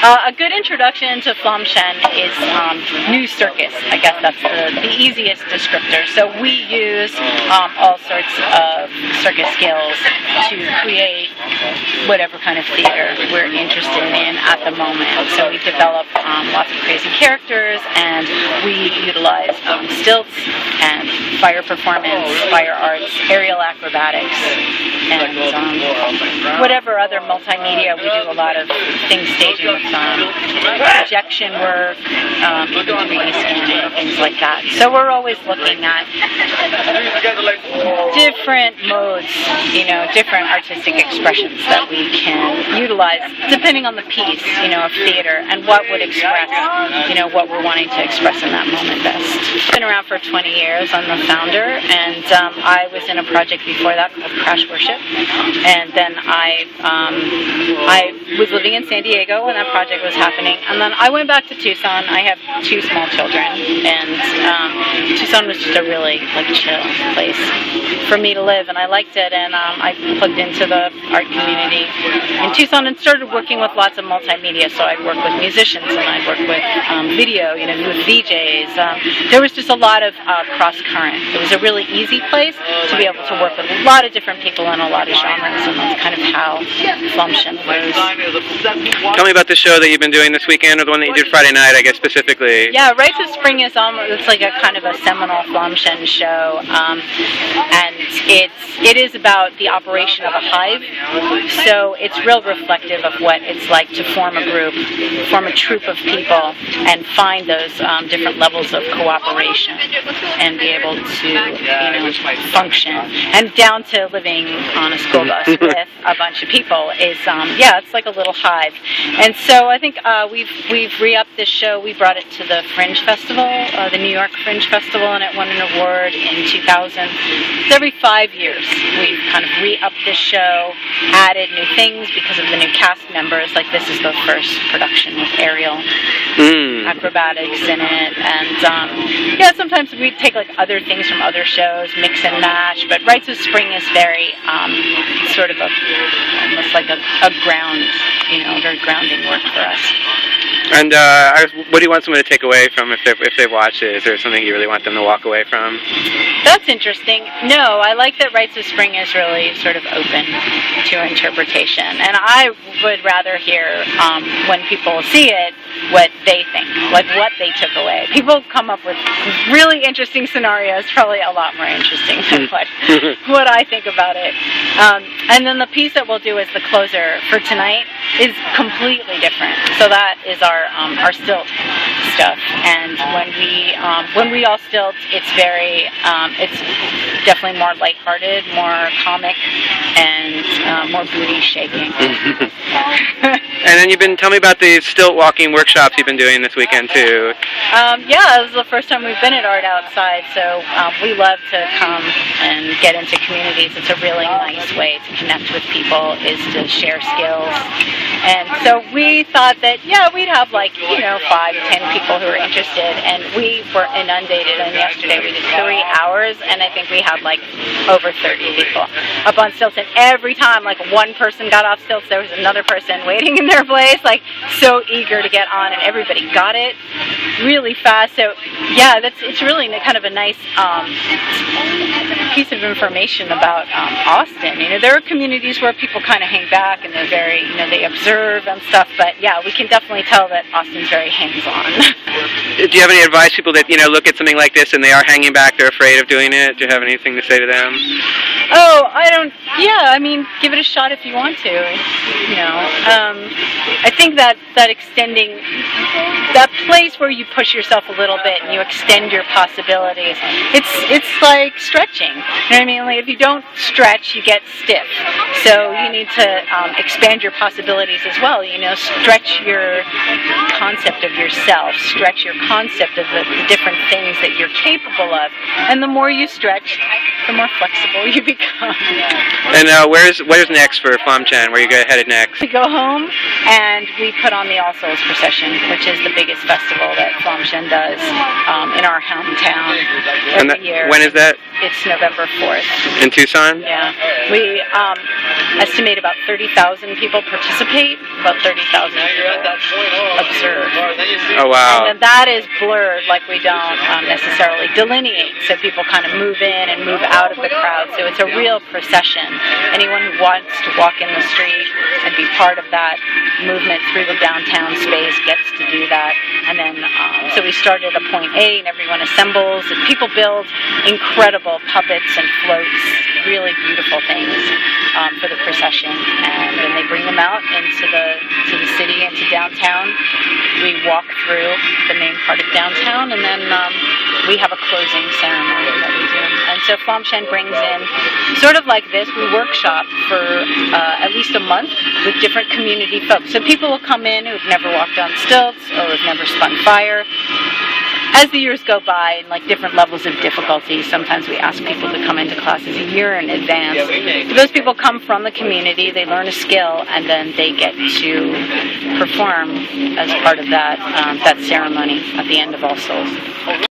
A good introduction to Flam Chen is new circus. I guess that's the easiest descriptor. So we use all sorts of circus skills to create whatever kind of theater we're interested in at the moment. So we develop lots of crazy characters, and we utilize stilts and fire performance, fire arts, aerial acrobatics, and whatever other multimedia. We do a lot of things staging with projection work, even 3D scanning, things like that. So we're always looking at different modes, different artistic expressions that we can utilize depending on the piece, of theater and what would express, what we're wanting to express in that moment best. I've been around for 20 years. I'm the founder, and I was in a project before that called Crash Worship, and then I was living in San Diego when that project was happening, and then I went back to Tucson. I have 2 small children, and Tucson was just a really chill place for me to live, and I liked it, and I plugged into the art community in Tucson and started working with lots of multimedia. So I'd work with musicians, and I'd work with video, with VJs. There was just a lot of cross current. It was a really easy place to be able to work with a lot of different people in a lot of genres, and that's kind of how Flam Chen was. Tell me about the show that you've been doing this weekend, or the one that you did Friday night, I guess, specifically. Yeah, Rites of Spring is it's like a kind of a seminal Flam Chen show, and it is about the operation of a hive, so it's real reflective of what it's like to form a group, form a troupe of people, and find those different levels of cooperation and be able to function, and down to living on a school bus with a bunch of people is it's like a little hive. And so I think we've re-upped this show. We brought it to the Fringe Festival, the New York Fringe Festival, and it won an award in 2000. So every 5 years we've kind of re-upped this show, added new things because of the new cast members. Like this is the first production with aerial acrobatics in it, and sometimes we take other things from other shows, mix and match. But Rites of Spring is very sort of almost like a ground, very grounding work for us. And what do you want someone to take away from if they watch it? Is there something you really want them to walk away from? That's interesting. No, I like that Rites of Spring is really sort of open to interpretation, and I would rather hear when people see it what they think, like what they took away. People come up with really interesting scenarios, probably a lot more interesting than what I think about it. And then the piece that we'll do as the closer for tonight is completely different. So that is our stilt stuff, and when we all stilt, it's very it's definitely more lighthearted, more comic, and more booty shaking. And then tell me about the stilt walking workshops you've been doing this weekend too. This is the first time we've been at Art Outside, so we love to come and get into communities. It's a really nice way to connect with people, is to share skills. And so we thought that, we'd have 5 to 10 people who were interested, and we were inundated. And yesterday we did 3 hours, and I think we had over 30 people up on stilts. And every time one person got off stilts, there was another person waiting in their place, so eager to get on, and everybody got it really fast. So it's really kind of a nice piece of information about Austin. There are communities where people kind of hang back and they're very, they observe and stuff, but we can definitely tell that Austin's very hands-on. Do you have any advice to people that, look at something like this and they are hanging back, they're afraid of doing it? Do you have anything to say to them? Oh, I don't, give it a shot if you want to, I think that extending, that place where you push yourself a little bit and you extend your possibilities, it's like stretching, if you don't stretch, you get stiff, so you need to expand your possibilities as well, stretch your concept of yourself, stretch your concept of the different things that you're capable of, and the more you stretch, the more flexible you become. And where's next for Flam Chen? Where are you headed next? We go home and we put on the All Souls Procession, which is the biggest festival that Flam Chen does in our hometown every year. When is that? It's November 4th. In Tucson? Yeah. estimate about 30,000 people participate, about 30,000 people observe. Oh, wow. And then that is blurred, like we don't necessarily delineate, so people kind of move in and move out of the crowd. So it's a real procession. Anyone who wants to walk in the street and be part of that movement through the downtown space gets to do that. And then, so we started at point A, and everyone assembles, and people build incredible puppets and floats, really beautiful things for the procession, and then they bring them out into the city, into downtown. We walk through the main part of downtown, and then we have a closing ceremony that we do. And so Flam Chen brings in, sort of like this, we workshop for at least a month with different community folks. So people will come in who've never walked on stilts or who've never spun fire. As the years go by, and like different levels of difficulty, sometimes we ask people to come into classes a year in advance. So those people come from the community, they learn a skill, and then they get to perform as part of that ceremony at the end of All Souls.